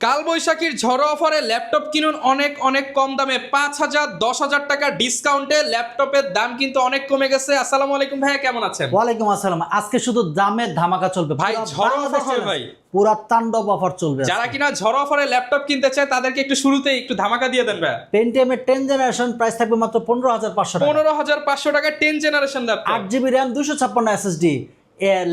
কালবৈশাখীর ঝড়ো অফারে ল্যাপটপ কিনুন অনেক অনেক কম দামে ৫,০০০ ১০,০০০ টাকা ডিসকাউন্টে ল্যাপটপের দাম কিন্তু অনেক কমে গেছে। আসসালামু আলাইকুম ভাইয়া, কেমন আছেন? ওয়ালাইকুম আসসালাম। আজকে শুধু দামের ধামাকা চলবে ভাই, পুরা ঝড়ো অফার বাংলাদেশে হবে ভাই। পুরা তাণ্ডব অফার চলবে। যারা কিনা ঝড়ো অফারে ল্যাপটপ কিনতে চায় তাদেরকে একটু শুরুতেই একটু ধামাকা দিয়ে দেন ভাইয়া। পেন্টিয়ামের 10 জেনারেশন প্রাইস থাকবে মাত্র 15,500 টাকা। ১৫,৫০০ টাকা 10 generation laptop. 8GB RAM 256 SSD।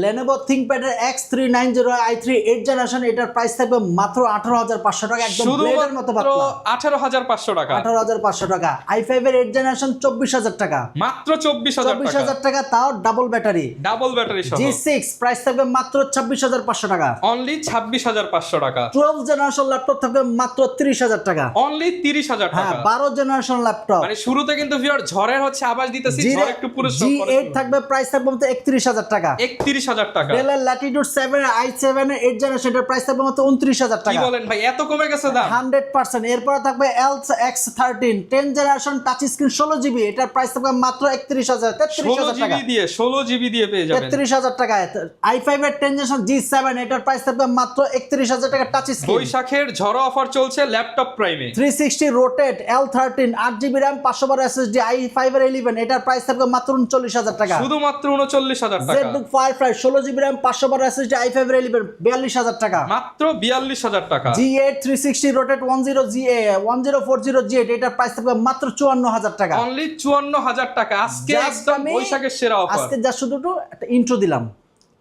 Lenovo ThinkPad X390 i3 8 generation, এটার প্রাইস থাকবে মাত্র 18,500 টাকা, একদম ব্লেডের মতো শুধুমাত্র পাতলা। 18,৫০০ টাকা। 18,500 টাকা। i5 এর 8 জেনারেশন 24,000 টাকা। মাত্র 24,০০০ টাকা, তাও ডাবল ব্যাটারি। ডাবল ব্যাটারি সহ। G6 প্রাইস থাকবে মাত্র 26,500 টাকা। অনলি 26,৫০০ টাকা। 12 জেনারেশন ল্যাপটপ থাকবে মাত্র 30,000 টাকা। অনলি 30,০০০ হ্যাঁ, টাকা। 12 জেনারেশন ল্যাপটপ। মানে শুরুতে কিন্তু ভিউয়ার ঝড়ের হচ্ছে আওয়াজ দিতেছি, ঝড় একটু পুরস্কার G8 থাকবে, প্রাইস থাকবে মাত্র 31,000 টাকা। 31,০০০ টাকা। Dell এর Latitude 7 i7 এর 8 জেনারেশন, এর প্রাইস থাকবে মাত্র 29,000 কি টাকা। বলেন ভাই, এত কমে গেছে দাম? 100%। এরপর থাকবে X13 10 generation touch screen 16GB, এটার প্রাইস থাকবে মাত্র 33,000 টাকা। 16GB দিয়ে পেয়ে যাবেন 33,000 টাকায়। i5 এর 10 জেনারেশন G7, এটার প্রাইস থাকবে মাত্র 31,000 টাকা টাচ স্ক্রিন। বৈশাখের ঝড়ো অফার চলছে ল্যাপটপ প্রাইমে। 360 rotate L13 8GB RAM 512 SSD i5 এর 11, এটার প্রাইস থাকবে মাত্র 39,000 টাকা। শুধুমাত্র 39,০০০ টাকা। ZBook Firefly 16GB RAM 512 SSD i5 এর 11 42,000 টাকা। মাত্র 42,০০০ টাকা। G8 360 রোটেট 1040G8, এটার প্রাইস থাকবে মাত্র 54,000 টাকা। অনলি 54,০০০ টাকা। আজকে একদম বৈশাখের সেরা অফার। আজকে যা শুধু একটা ইন্ট্রো দিলাম,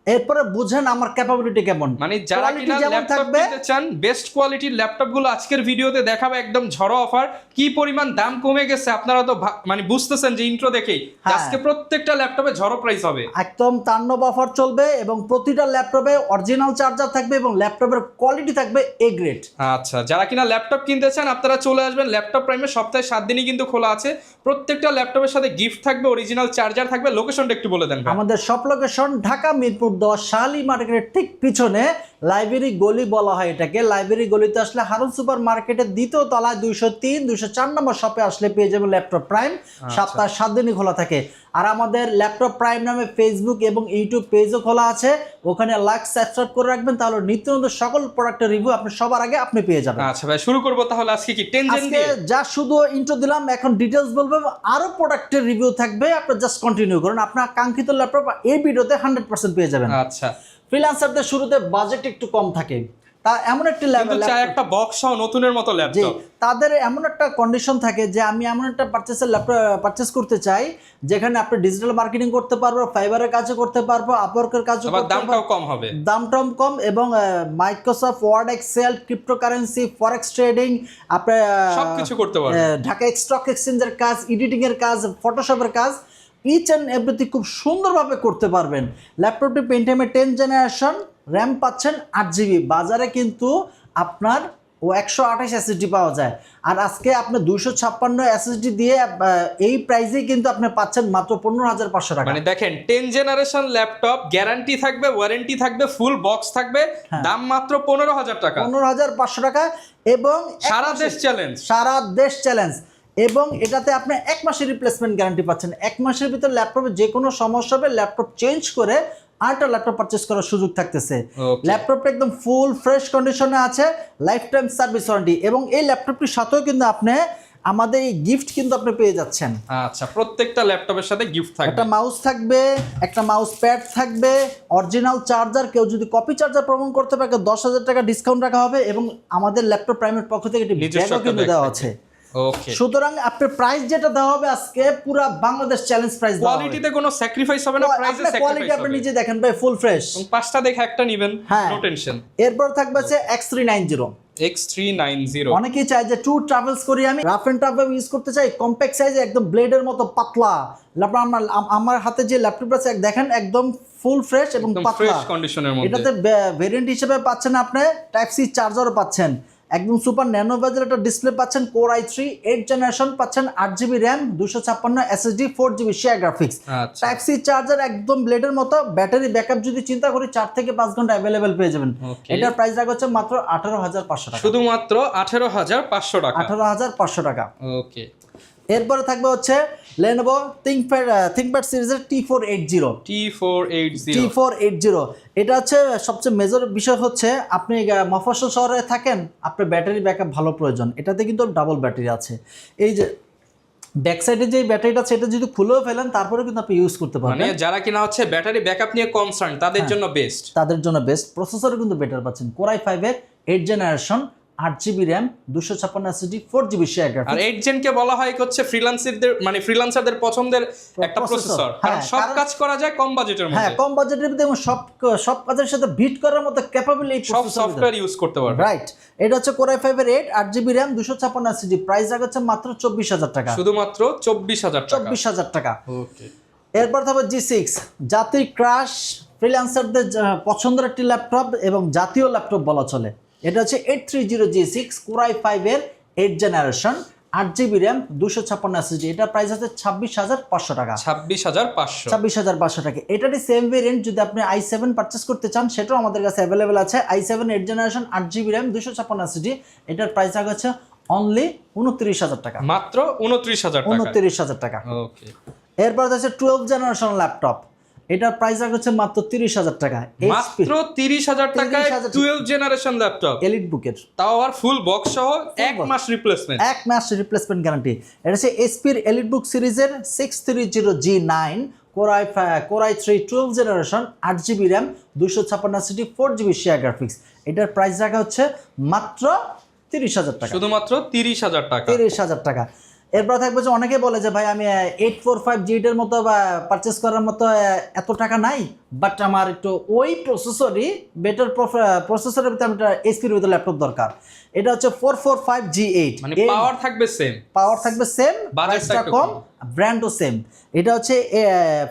এরপরে বুঝেন আমার ক্যাপাবিলিটি কেমন। মানে যারা কিনা ল্যাপটপ কিনতে চান, বেস্ট কোয়ালিটির ল্যাপটপ গুলো আজকের ভিডিওতে দেখাবো। একদম ঝড়ো অফার, কি পরিমাণ দাম কমে গেছে আপনারা তো মানে বুঝতেছেন যে ইন্ট্রো দেখেই। আজকে প্রত্যেকটা ল্যাপটপে ঝড়ো প্রাইস হবে, একদম তাণ্ডব অফার চলবে, এবং প্রতিটা ল্যাপটপে অরিজিনাল চার্জার থাকবে এবং ল্যাপটপের কোয়ালিটি থাকবে এ গ্রেড। আচ্ছা, যারা কিনা ল্যাপটপ কিনতে চান আপনারা চলে আসবেন ল্যাপটপ প্রাইমে। সপ্তাহে 7 দিনই কিন্তু খোলা আছে। প্রত্যেকটা ল্যাপটপের সাথে গিফট থাকবে, অরিজিনাল চার্জার থাকবে। লোকেশনটা একটু বলে দেন। আমাদের সব লোকেশন ঢাকা মিরপুর 10 শালি মার্কেটের ঠিক পিছনে লাইব্রেরি গলি বলা হয় এটাকে। লাইব্রেরি গলিতে আসলে হারুন সুপার মার্কেটের দ্বিতীয় তলায় 203 204 নম্বর শপে আসলে পেয়ে যাবেন ল্যাপটপ প্রাইম। সপ্তাহে 7 দিনই খোলা থাকে। আর আমাদের ল্যাপটপ প্রাইম নামে ফেসবুক এবং ইউটিউব পেজও খোলা আছে, ওখানে লাইক সাবস্ক্রাইব করে রাখবেন, তাহলে নিত্য নতুন সকল প্রোডাক্টের রিভিউ আপনি সবার আগে আপনি পেয়ে যাবেন। আচ্ছা ভাই, শুরু করব তাহলে। আজকে কি টেনশন আজকে যা শুধু ইন্ট্রো দিলাম, এখন ডিটেইলস বলবো, আরো প্রোডাক্টের রিভিউ থাকবে। আপনি জাস্ট কন্টিনিউ করুন, আপনার কাঙ্ক্ষিত ল্যাপটপ এই ভিডিওতে 100% পেয়ে যাবেন। আচ্ছা, ফ্রিল্যান্সারদের শুরুতে বাজেট একটু কম থাকে, তা এমন একটা লেভেল চাই একটা বক্স সহ নতুনের মতো ল্যাপটপ। তাদের এমন একটা কন্ডিশন থাকে যে আমি এমন একটা পারচেস করতে চাই যেখানে আপনি ডিজিটাল মার্কেটিং করতে পারবো, ফাইবারের কাজও করতে পারবো, আপওয়ার্কের কাজও করতে পারবো, দামটাও কম হবে। দামটাও কম, এবং Microsoft Word, Excel, cryptocurrency, forex trading, আপনি সবকিছু করতে পারবেন। ঢাকা স্টক এক্সচেঞ্জের কাজ, এডিটিং এর কাজ, ফটোশপের কাজ, ইচ অ্যান্ড এভরিথিং খুব সুন্দরভাবে করতে পারবেন। ল্যাপটপটি পেন্টিয়ামের 10 জেনারেশন, র্যাম পাচ্ছেন 8GB। বাজারে কিন্তু আপনার 128 SSD পাওয়া যায়, আর আজকে আপনি 256 SSD দিয়ে এই প্রাইসেই কিন্তু আপনি পাচ্ছেন মাত্র 15,500 টাকা। মানে দেখেন, 10 জেনারেশন ল্যাপটপ, গ্যারান্টি থাকবে, ওয়ারেন্টি থাকবে, ফুল বক্স থাকবে, দাম মাত্র 15,000 টাকা। 15,500 টাকা, এবং সারা দেশ চ্যালেঞ্জ। সারা দেশ চ্যালেঞ্জ। এবং এটাতে আপনি 1 মাসের রিপ্লেসমেন্ট গ্যারান্টি পাচ্ছেন। 1 মাসের ভিতর ল্যাপটপে যে কোনো সমস্যা হবে ল্যাপটপ চেঞ্জ করে আরেকটা ল্যাপটপ পারচেস করার সুযোগ থাকতেছে। ল্যাপটপটা একদম ফুল ফ্রেশ কন্ডিশনে আছে, লাইফ টাইম সার্ভিস ওয়ারেন্টি, এবং এই ল্যাপটপটির সাথেও কিন্তু আপনি আমাদের এই গিফট কিন্তু আপনি পেয়ে যাচ্ছেন। আচ্ছা, প্রত্যেকটা ল্যাপটপের সাথে গিফট থাকবে। একটা মাউস থাকবে, একটা মাউস প্যাড থাকবে, অরিজিনাল চার্জার। কেউ যদি কপি চার্জার প্রমাণ করতে পারে 10,000 টাকা ডিসকাউন্ট রাখা হবে, এবং আমাদের ল্যাপটপ প্রাইমের পক্ষ থেকে একটি ব্যাগও কিন্তু দেওয়া আছে। ওকে, সুতরাং আপনার প্রাইস যেটা দেওয়া হবে আজকে পুরো বাংলাদেশ চ্যালেঞ্জ প্রাইস দেওয়া হবে। কোয়ালিটিতে কোনো স্যাক্রিফাইস হবে না, প্রাইসে স্যাক্রিফাইস কোয়ালিটি আপনি হবে। নিজে দেখেন ভাই, ফুল ফ্রেশ। পাঁচটা দেখে একটা নেবেন, নো টেনশন। এরপর থাকবে হচ্ছে X390। X390 অনেকেই চায় যে ট্যুর ট্রাভেলস করি, আমি রাফ এন্ড টাফ ইউজ করতে চাই, কম্প্যাক্ট সাইজে একদম ব্লেডের মতো পাতলা ল্যাপটপ। আমার হাতে যে ল্যাপটপটা আছে দেখেন, একদম ফুল ফ্রেশ এবং পাতলা ফ্রেশ কন্ডিশনের মধ্যে। এটাতে ভেরিয়েন্ট হিসেবে পাচ্ছেন আপনি টাইপ সি চার্জারও পাচ্ছেন, একদম সুপার ন্যানো বেজেল একটা ডিসপ্লে পাচ্ছেন, কোর i3 8 জেনারেশন পাচ্ছেন, 8GB RAM 256 SSD 4GB share graphics, type C charger, একদম ব্লেডের মতো। ব্যাটারি ব্যাকআপ যদি চিন্তা করি 4 থেকে 5 ঘন্টা অ্যাভেলেবেল পেয়ে যাবেন। এটার প্রাইস রাখা হচ্ছে মাত্র 18,500 টাকা। শুধুমাত্র 18,500 টাকা। 18,500 টাকা। ওকে, এরপরে থাকবে হচ্ছে Lenovo ThinkPad সিরিজের T480 T480 এটা হচ্ছে সবচেয়ে মেজর বিষয় হচ্ছে আপনি মফস্বল শহরে থাকেন, আপনার ব্যাটারি ব্যাকআপ ভালো প্রয়োজন, এটাতে কিন্তু ডাবল ব্যাটারি আছে। এই যে ব্যাক সাইডে যে ব্যাটারিটা আছে এটা যদি খুলেও ফেলেন তারপরে কিন্তু আপনি ইউজ করতে পারবেন। মানে যারা কিনা হচ্ছে ব্যাটারি ব্যাকআপ নিয়ে কনসার্ন তাদের জন্য বেস্ট, তাদের জন্য বেস্ট। প্রসেসরও কিন্তু বেটার পাচ্ছেন, Core i5 এর 8 generation, 8GB RAM, 256 SSD, 4GB share graphics. আর 8 জেন কে বলা হয় হচ্ছে ফ্রিল্যান্সারদের পছন্দের একটা প্রসেসর, কারণ সব কাজ করা যায় কম বাজেটের মধ্যে। হ্যাঁ, কম বাজেটের মধ্যে এবং সব কাজের সাথে বিট করার মতো ক্যাপাবল এই সব সফটওয়্যার ইউজ করতে পারবে। রাইট, এটা হচ্ছে Core i5 এর 8, 8GB RAM, 256 SSD, প্রাইস রাখছে মাত্র 24,000 টাকা। শুধুমাত্র 24,000 টাকা। 24,000 টাকা। ওকে। এরপর থাকবে G6, জাতীয় ক্রাশ ফ্রিল্যান্সারদের পছন্দের একটি ল্যাপটপ এবং জাতীয় ল্যাপটপ বলা চলে। এটা হচ্ছে 830G6 Core i5 এর 8 জেনারেশন, 8GB RAM, 256 SSD, এটা প্রাইস আছে 26,500 টাকা। 26,500 টাকা। এটারই সেম ভেরিয়েন্ট যদি আপনি i7 পারচেজ করতে চান সেটাও আমাদের কাছে অ্যাভেলেবেল আছে। i7 8 generation, 8GB RAM, 256 SSD, এটার প্রাইস আছে অনলি 29,000 টাকা। মাত্র 29,000 টাকা। ওকে। এরপর আছে 12 জেনারেশন ল্যাপটপ, এটার প্রাইস হচ্ছে মাত্র 30,000 টাকা। মাত্র 30,000 টাকায় 12 জেনারেশন ল্যাপটপ এলিট বুকের, তাও আবার ফুল বক্স সহ 1 মাস রিপ্লেসমেন্ট, 1 মাস রিপ্লেসমেন্ট গ্যারান্টি। এটা হচ্ছে এসপির এলিট বুক সিরিজের 630G9 Core i3 12 generation, 8GB RAM, 256 SSD, 4GB share graphics, এটার প্রাইস রাখা হচ্ছে মাত্র 30,000 টাকা। শুধুমাত্র 30,000 টাকা। 30,000 টাকা। এরপর থাকবে যে অনেকে বলে যে ভাই আমি 845G8 এর মতো বা পারচেস করার মতো এত টাকা নাই, বাট আমার একটু ওই প্রসেসরই বেটার প্রসেসরের ভিতরে একটা এসপির ভিতরে ল্যাপটপ দরকার। এটা হচ্ছে 445G8, মানে পাওয়ার থাকবে সেম, প্রাইসটা কম, ব্র্যান্ডও সেম। এটা হচ্ছে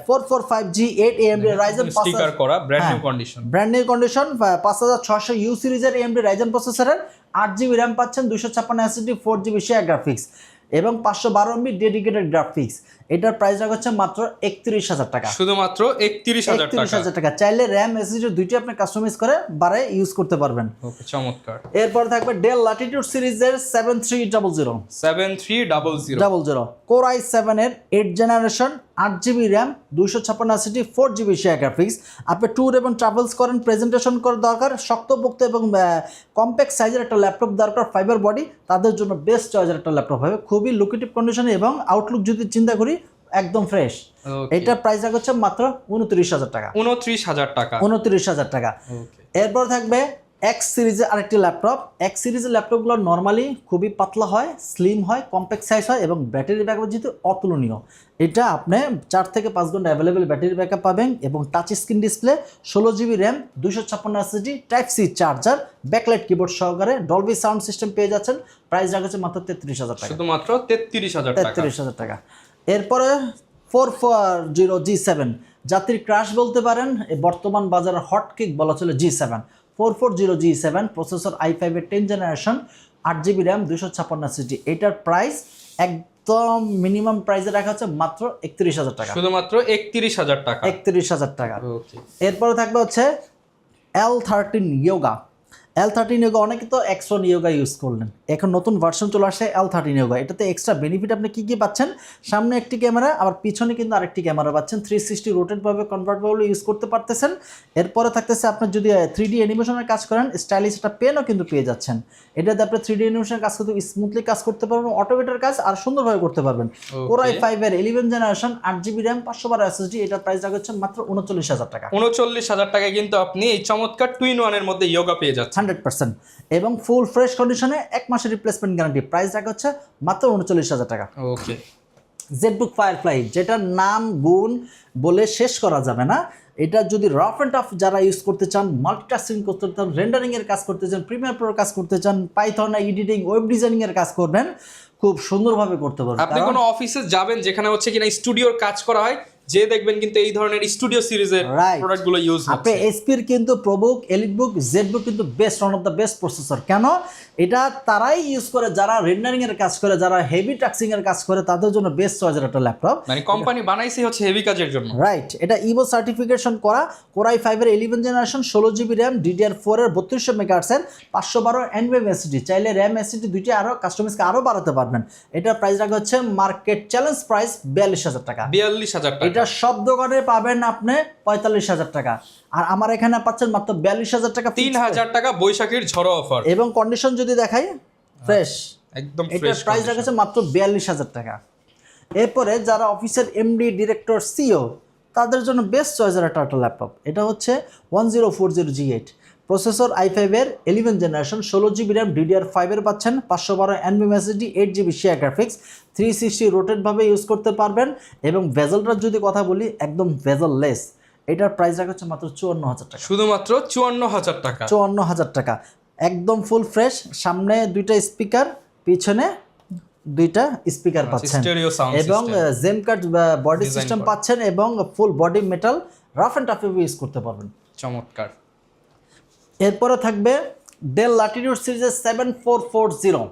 445G8 AMD Ryzen স্টিকার করা ব্র্যান্ড নিউ কন্ডিশন 5600U সিরিজের AMD Ryzen প্রসেসরের, 8GB RAM পাচ্ছেন, 256 SSD, 4GB শেয়ার গ্রাফিক্স এবং 512 MB ডেডিকেটেড গ্রাফিক্স। এটার প্রাইস রাখছে মাত্র 31,000 টাকা। শুধুমাত্র 31,000 টাকা। চাইলে RAM SSD দুইটি আপনি কাস্টমাইজ করে বারে ইউজ করতে পারবেন। ওকে, চমৎকার। এরপর থাকবে Dell Latitude সিরিজের 7300 Core i7 এর 8 generation, 8GB RAM, 256 SSD, 4GB share graphics. আপনি ট্যুর এবং ট্রাভেলস করেন, প্রেজেন্টেশন করার দরকার, শক্তপোক্ত এবং কম্প্যাক্ট সাইজের একটা ল্যাপটপ দরকার, ফাইবার বডি, তাদের জন্য বেস্ট চয়েসের একটা ল্যাপটপ হবে, খুবই লুকেটিভ কন্ডিশনে এবং আউটলুক যদি চিন্তা করি একদম ফ্রেশ। এটা প্রাইস হচ্ছে মাত্র 29,000 টাকা। 29,000 টাকা। এরপর থাকবে X সিরিজের আরেকটি ল্যাপটপ। X সিরিজের ল্যাপটপগুলো নর্মালি খুবই পাতলা হয়, স্লিম হয়, কম্প্যাক্ট সাইজ হয় এবং ব্যাটারি ব্যাকআপ যেহেতু অতুলনীয়। এটা আপনি 4 থেকে 5 ঘন্টা অ্যাভেলেবেল ব্যাটারি ব্যাকআপ পাবেন এবং touch screen display, 16GB RAM, 256 SSD, type C charger, backlight keyboard সহকারে, ডলবি সাউন্ড সিস্টেম পেয়ে যাচ্ছেন। প্রাইস রাখছে মাত্র 33,000 টাকা। শুধুমাত্র 33,000 টাকা। এরপরে 440G7, জাতির ক্রাশ বলতে পারেন, বর্তমান বাজারের হটকেক বলা চলে G7। 440G7 প্রসেসর i5 এর 10 জেনারেশন, 8GB RAM, 256 SSD, এটার প্রাইস একদম মিনিমাম প্রাইসে রাখা হচ্ছে মাত্র 31,000 টাকা। শুধুমাত্র 31,000 টাকা। 31,000 টাকা। এরপরে থাকবে হচ্ছে L13 Yoga। L13 Yoga, অনেকে তো X1 Yoga ইউজ করলেন, এখন নতুন ভার্সন চলে আসছে L13 Yoga। এটাতে এক্সট্রা বেনিফিট আপনি কি পাচ্ছেন, সামনে একটি ক্যামেরা, আবার পিছনে কিন্তু আরেকটি ক্যামেরা পাচ্ছেন, 360 রোটেটভাবে কনভার্টেবল ইউজ করতে পারতেছেন। এরপরে থাকতেছে আপনার যদি 3D অ্যানিমেশনের কাজ করেন, স্টাইলিশ একটা পেনও কিন্তু পেয়ে যাচ্ছেন। এটাতে আপনি 3D অ্যানিমেশনের কাজ করতে স্মুথলি কাজ করতে পারবেন, অটোমেটের কাজ আর সুন্দরভাবে করতে পারবেন। Core i5 এর 11 জেনারেশন, 8GB RAM, 512 SSD, এটার প্রাইস রাখছে মাত্র 39,000 টাকা। 39,000 টাকায় কিন্তু আপনি এই চমৎকার টুইন ওয়ানের মধ্যে ইয়োগা পেয়ে যাচ্ছেন 100% এবং ফুল ফ্রেশ কন্ডিশনে 1 মাসের রিপ্লেসমেন্ট গ্যারান্টি। প্রাইস রাখা হচ্ছে মাত্র 39,000 টাকা। ওকে। জেটবুক ফায়ারফ্লাই, যেটার নাম গুণ বলে শেষ করা যাবে না। এটা যদি রাফ অ্যান্ড টাফ যারা ইউজ করতে চান, মাল্টিটাস্কিং করতে চান, রেন্ডারিং এর কাজ করতে চান, প্রিমিয়ার প্রোর কাজ করতে চান, পাইথন এডিটিং, ওয়েব ডিজাইনিং এর কাজ করবেন, খুব সুন্দরভাবে করতে পারবেন। আপনি কোনো অফিসে যাবেন যেখানে হচ্ছে কিনা স্টুডিওর কাজ করা হয়, যে দেখবেন কিন্তু এই ধরনের স্টুডিও সিরিজের Right. প্রোডাক্টগুলো ইউজ আপনি হচ্ছে। এসপির কিন্তু প্রোবুক, এলিটবুক, জেডবুক কিন্তু best, one of the best processor. কেন? এটা তারাই ইউজ করে যারা রেন্ডারিং এর কাজ করে, যারা হেভি টাক্সিং এর কাজ করে, তাদের জন্য বেস্ট চয়েসের একটা ল্যাপটপ। মানে কোম্পানি বানাইছে হচ্ছে হেভি কাজের জন্য। রাইট, এটা ইভো সার্টিফিকেশন করা, কোরাই 5 এর 11 জেনারেশন, 16 জিবি র্যাম, DDR4 এর 3200 মেগাহার্টজের 512 NVMe SSD। চাইলে র্যাম SSD দুইটি আরো কাস্টমাইজকে আরো বাড়াতে পারবেন। এটার প্রাইস রাখা হচ্ছে মার্কেট চ্যালেঞ্জ প্রাইস 42000 টাকা। 42000 টাকা। এটা সব দোকানে পাবেন আপনি 45000 টাকা, আর আমার এখানে পাচ্ছেন মাত্র 42000 টাকা। 3000 টাকা বৈশাখীর ঝড়ো অফার। এবং কন্ডিশন যদি দেখাই ফ্রেশ, একদম এটার ফ্রেশ প্রাইস রাখা মাত্র 42000 টাকা। এরপরে যারা অফিসের MD, ডিরেক্টর, সিও, তাদের জন্য বেস্ট চয়েসের একটা ল্যাপটপ। এটা হচ্ছে 1040G8 প্রসেসর, i5 এর 11 জেনারেশন, 16 জিবি র্যাম, DDR5 এর পাচ্ছেন, 512 NVMe SSD, 8 GB share graphics, 360 rotate ভাবে ইউজ করতে পারবেন। এবং ভেজেলটার যদি কথা বলি, একদম ভেজেল লেস। এটার প্রাইস রাখা হচ্ছে মাত্র 54000 টাকা। শুধুমাত্র 54000 টাকা। 54000 টাকা, একদম ফুল ফ্রেশ। সামনে দুইটা স্পিকার, পিছনে দুইটা স্পিকার পাচ্ছেন, স্টেরিও সাউন্ড এবং সিস্টেম। জেম কাট বডি Design সিস্টেম করা। পাচ্ছেন, এবং full body metal, rough and tough use করতে পারবেন। চমৎকার। এরপরে থাকবে ডেল ল্যাটিটিউড সিরিজের 7440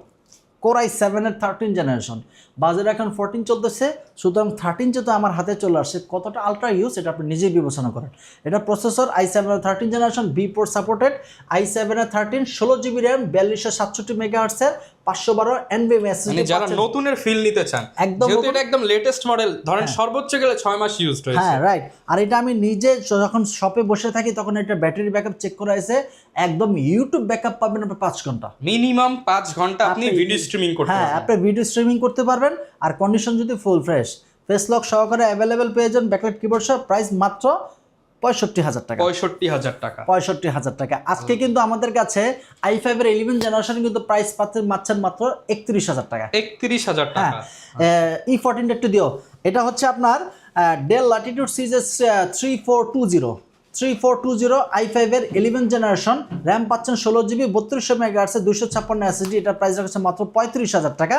কোরাই 7 এর 13 জেনারেশন। বাজারে এখন 14 চলতেছে, সুতরাং 13 যেহেতু আমার হাতে চলে আসছে, কতটা আলট্রা ইউজ এটা আপনি নিজেই বিবেচনা করেন। এটা প্রসেসর i7 এর 13 জেনারেশন, B4 সাপোর্টেড, i7 এর 13, 16 জিবি র্যাম, 4267 মেগাহার্টজের, 512 NVMe SSD। মানে যারা নতুনের ফিল নিতে চান, একদম যেহেতু নতুন। এটা একদম লেটেস্ট মডেল, ধরেন সর্বোচ্চ গেলে 6 মাস ইউজড হয়েছে। হ্যাঁ রাইট, আর এটা আমি নিজে যখন শপে বসে থাকি তখন এটা ব্যাটারি ব্যাকআপ চেক করা হয়েছে, একদম ইউটিউব ব্যাকআপ পাবেন আপনি 5 ঘন্টা, মিনিমাম 5 ঘন্টা আপনি ভিডিও স্ট্রিমিং করতে হ্যাঁ পারবেন। আপনি ভিডিও স্ট্রিমিং করতে পারবেন। আর কন্ডিশন যদি ফুল ফ্রেশ, ফেস লক সহকারে অ্যাভেলেবেল পেয়ে যান, ব্যাকলাইট কিবোর্ড সহ, প্রাইস মাত্র 65000 টাকা। 65000 টাকা। 65000 টাকা। আজকে কিন্তু আমাদের কাছে i5 এর 11 জেনারেশন কিন্তু প্রাইস পাচ্ছেন মাত্র 31000 টাকা। 31000 হ্যাঁ, টাকা। E14 একটু দিও। এটা হচ্ছে আপনার ডেল ল্যাটিটিউড সিরিজের 3420 i5 এর 11 জেনারেশন, র্যাম পাচ্ছেন 16 জিবি, 3200 মেগাহার্টজের, 256 SSD। এটা প্রাইস রাখছে মাত্র 35000 টাকা,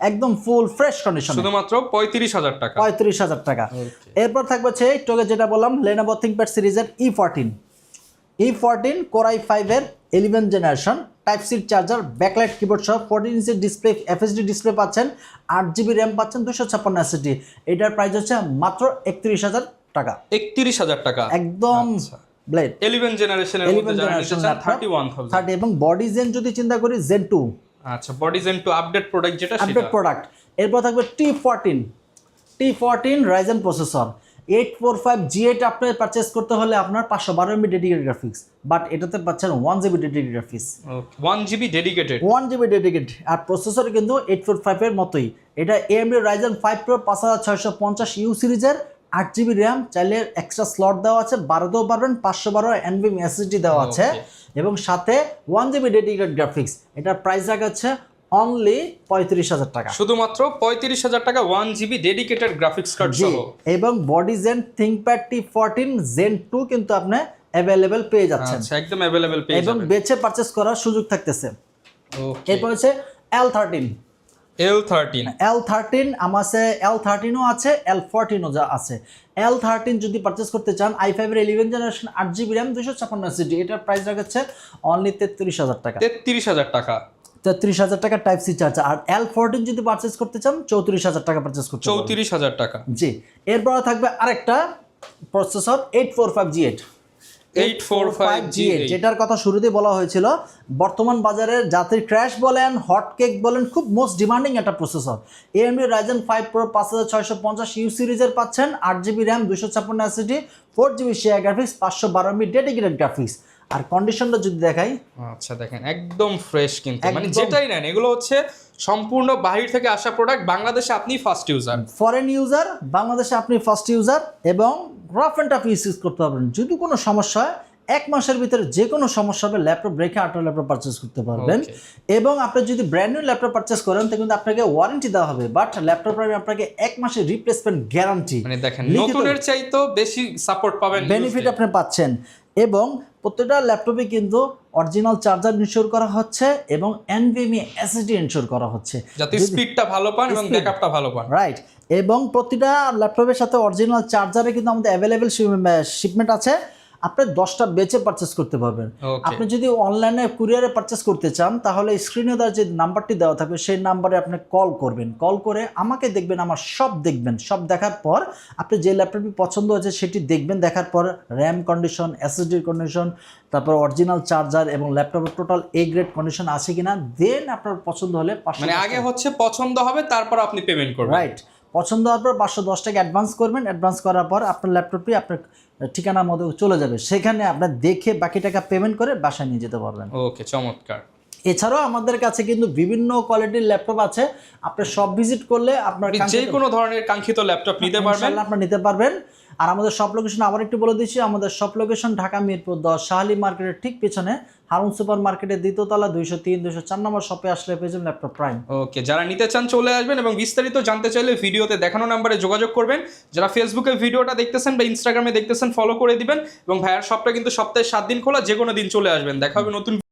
একদম ফুল ফ্রেশ কন্ডিশন, শুধুমাত্র 35000 টাকা। 35000 টাকা। এরপর থাকবে হচ্ছে টোকে যেটা বললাম, Lenovo ThinkPad সিরিজের E14 কোরাই 5 এর 11 generation, type C charger, backlight keyboard সহ, 14 ইঞ্চি ডিসপ্লে, FHD ডিসপ্লে পাচ্ছেন, 8 জিবি র্যাম পাচ্ছেন, 256 SSD। এটার প্রাইস হচ্ছে মাত্র 31000 টাকা। 31000 টাকা। একদম ব্লেড 11 জেনারেশনের মধ্যে যারা নিতে চান 31000। 30 এবং বডি জেন যদি চিন্তা করি Zen 2 আচ্ছা, body Zen two update product যেটা আপডেট সেটা। প্রোডাক্ট। এরপর থাকবে T14 Ryzen প্রসেসর, 845G8 আপনি পারচেজ করতে হলে আপনার 512 MB ডেডিকেটেড গ্রাফিক্স, বাট এটাতে পাচ্ছেন 1 GB dedicated graphics, 1 GB dedicated. 1 GB dedicated. আর প্রসেসর কিন্তু 845 এর মতোই। এটা AMD Ryzen 5 Pro 5650U সিরিজের, 8 জিবি র্যাম, চাইলে এক্সট্রা স্লট দেওয়া আছে, বাড়াতেও পারবেন, 512 NVMe SSD দেওয়া আছে, এবং সাথে 1 জিবি ডেডিকেটেড গ্রাফিক্স। এটার প্রাইস রাখা হচ্ছে অনলি 35000 টাকা। শুধুমাত্র 35000 টাকা 1 জিবি ডেডিকেটেড গ্রাফিক্স কার্ড জি, সহ। এবং body gen ThinkPad T14 Zen 2 কিন্তু আপনি অ্যাভেলেবেল পেয়ে যাচ্ছেন, আচ্ছা, একদম अवेलेबल পেয়ে এবং যাবেন। বেচে পারচেজ করার সুযোগ থাকতেছে। ওকে। এরপর হচ্ছে L13 L13 আমার কাছে L13 ও আছে, L14 ও যা আছে। L13 যদি পারচেজ করতে চান, i5 এর 11 জেনারেশন, 8 জিবি র্যাম, 256 SSD। এটার প্রাইস রাখছে অনলি 33000 টাকা। 33000 টাকা। 33000 টাকা টাইপ সি চার্জার। আর L14 যদি পারচেজ করতে চান 34000 টাকা পারচেজ করতে পারবেন। 34000 টাকা। জি, এরপর থাকবে আরেকটা প্রসেসর 845G8, যেটার কথা শুরুতেই বলা হয়েছিল। বর্তমান বাজারে জাতির ক্র্যাশ বলেন, হটকেক বলেন, খুব মোস্ট ডিমান্ডিং একটা processor. AMD Ryzen 5 Pro 5650U সিরিজের পাচ্ছেন, 8 GB RAM, 256 SSD, 4 GB share graphics, 512 MB dedicated graphics. আর কন্ডিশনটা যদি দেখাই, আচ্ছা দেখেন একদম ফ্রেশ, কিন্তু মানে একদম। যেটাই নেন এগুলো হচ্ছে সম্পূর্ণ বাহির থেকে আসা প্রোডাক্ট, বাংলাদেশে আপনি ফার্স্ট ইউজার। ফরেন ইউজার, বাংলাদেশে আপনি ফার্স্ট ইউজার, এবং রাফ অ্যান্ড টাফ ইউজ করতে পারবেন। যদি কোনো সমস্যা হয় 1 মাসের ভিতরে যে কোনো সমস্যা হবে ল্যাপটপ রেখে আরেকটা ল্যাপটপ পারচেস করতে পারবেন। এবং আপনি যদি ব্র্যান্ড নিউ ল্যাপটপ পারচেস করেন তো কিন্তু আপনাকে ওয়ারেন্টি দেওয়া হবে, বাট ল্যাপটপের আপনাকে 1 মাসের রিপ্লেসমেন্ট গ্যারান্টি, মানে দেখেন নতুনের চাইতো বেশি সাপোর্ট পাবেন, বেনিফিট আপনি পাচ্ছেন। এবং প্রত্যেকটা ল্যাপটপে কিন্তু অরিজিনাল চার্জার ইনশিওর করা হচ্ছে এবং এনভিএমই এসএসডি ইনশিওর করা হচ্ছে, যাতে স্পিডটা ভালো পান এবং ব্যাকআপটা ভালো পান। রাইট। এবং প্রতিটা ল্যাপটপের সাথে অরিজিনাল চার্জারে কিন্তু আমাদের অ্যাভেলেবেল শিপমেন্ট আছে, আপনি 10টা বেচে পারচেস করতে পারবেন। আপনি যদি অনলাইনে কুরিয়ারে পারচেস করতে চান তাহলে স্ক্রিনে তার যে নাম্বারটি দেওয়া থাকবে সেই নাম্বারে আপনি কল করবেন, কল করে আমাকে দেখবেন, আমার সব দেখবেন, সব দেখার পর আপনি যে ল্যাপটপটি পছন্দ হয়েছে সেটি দেখবেন, দেখার পর র্যাম কন্ডিশন, এসএসডির কন্ডিশন, তারপর অরিজিনাল চার্জার এবং ল্যাপটপের টোটাল এ গ্রেড কন্ডিশন আছে কিনা, দেন আপনার পছন্দ হলে মানে আগে হচ্ছে পছন্দ হবে তারপর আপনি পেমেন্ট করবেন। রাইট, পছন্দ হওয়ার পর 510 টাকা অ্যাডভান্স করবেন, অ্যাডভান্স করার পর আপনার ল্যাপটপটি আপনার ঠিকানার মধ্যে চলে যাবে, সেখানে আপনার দেখে বাকি টাকা পেমেন্ট করে বাসায় নিয়ে যেতে পারবেন। ওকে, চমৎকার। এছাড়াও আমাদের কাছে কিন্তু বিভিন্ন কোয়ালিটির ল্যাপটপ আছে, আপনি সব ভিজিট করলে আপনার যে কোনো ধরনের কাঙ্ক্ষিত ল্যাপটপ নিতে পারবেন, আপনি নিতে পারবেন। আর আমাদের সব লোকেশন আবার একটু বলে দিচ্ছি, আমাদের সব লোকেশন ঢাকা মিরপুর 10 শাহালি মার্কেটের ঠিক পেছনে হারুন সুপার মার্কেটের দ্বিতীয় তলা 203 204 নম্বর শপে আসলে পেয়ে যাবেন ল্যাপটপ প্রাইম। ওকে, যারা নিতে চান চলে আসবেন এবং বিস্তারিত জানতে চাইলে ভিডিওতে দেখানো নাম্বারে যোগাযোগ করবেন। যারা ফেসবুকে ভিডিওটা দেখতেছেন বা ইনস্টাগ্রামে দেখতেছেন ফলো করে দিবেন এবং ভাইয়ার শপটা কিন্তু সপ্তাহে 7 দিন খোলা, যে কোনো দিন চলে আসবেন। দেখা হবে নতুন